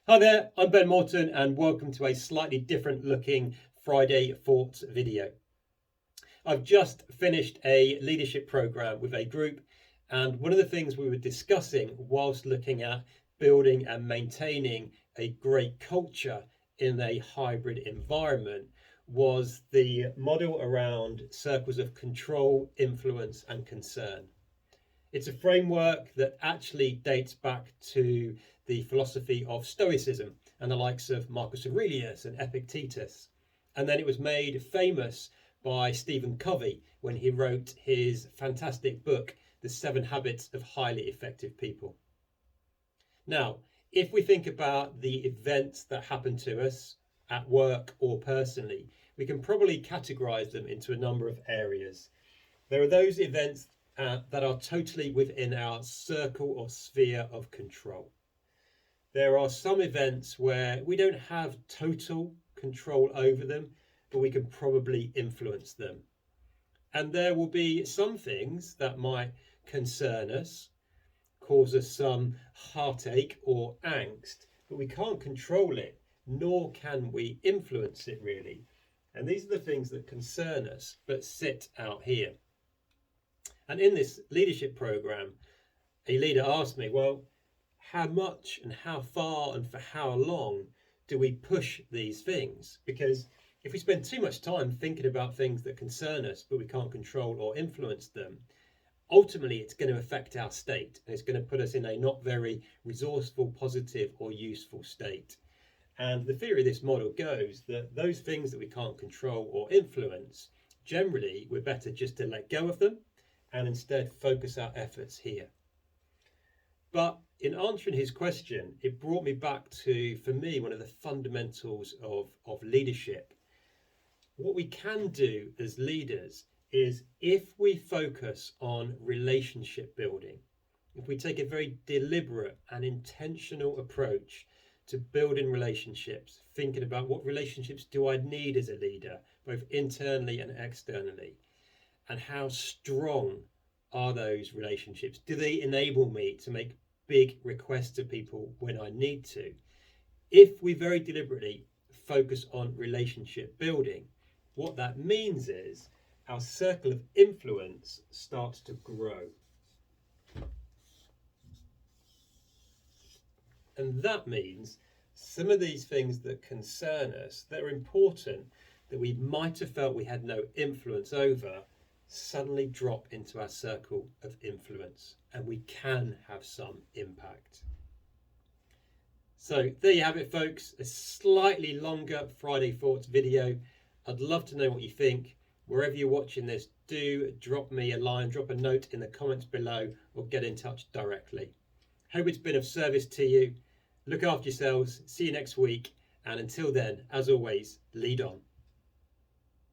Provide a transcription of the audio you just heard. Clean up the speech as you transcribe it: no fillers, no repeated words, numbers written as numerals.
Hi there, I'm Ben Morton and welcome to a slightly different looking Friday Thoughts video. I've just finished a leadership program with a group, and one of the things we were discussing whilst looking at building and maintaining a great culture in a hybrid environment was the model around circles of control, influence and concern. It's a framework that actually dates back to the philosophy of Stoicism and the likes of Marcus Aurelius and Epictetus. And then it was made famous by Stephen Covey when he wrote his fantastic book, The 7 Habits of Highly Effective People. Now, if we think about the events that happen to us at work or personally, we can probably categorize them into a number of areas. There are those events that are totally within our circle or sphere of control. There are some events where we don't have total control over them, but we can probably influence them. And there will be some things that might concern us, cause us some heartache or angst, but we can't control it, nor can we influence it really. And these are the things that concern us, but sit out here. And in this leadership program, a leader asked me, well, how much and how far and for how long do we push these things? Because if we spend too much time thinking about things that concern us, but we can't control or influence them, ultimately it's going to affect our state. And it's going to put us in a not very resourceful, positive or useful state. And the theory of this model goes that those things that we can't control or influence, generally we're better just to let go of them and instead focus our efforts here. But in answering his question, it brought me back to, for me, one of the fundamentals of leadership. What we can do as leaders is, if we focus on relationship building, if we take a very deliberate and intentional approach to building relationships, thinking about what relationships do I need as a leader, both internally and externally, and how strong are those relationships? Do they enable me to make big requests to people when I need to? If we very deliberately focus on relationship building, what that means is our circle of influence starts to grow. And that means some of these things that concern us, that are important, that we might have felt we had no influence over, suddenly drop into our circle of influence, and we can have some impact. So there you have it, folks, a slightly longer Friday Thoughts video. I'd love to know what you think. Wherever you're watching this, do drop me a line, drop a note in the comments below, or get in touch directly. Hope it's been of service to you. Look after yourselves, see you next week, and until then, as always, lead on.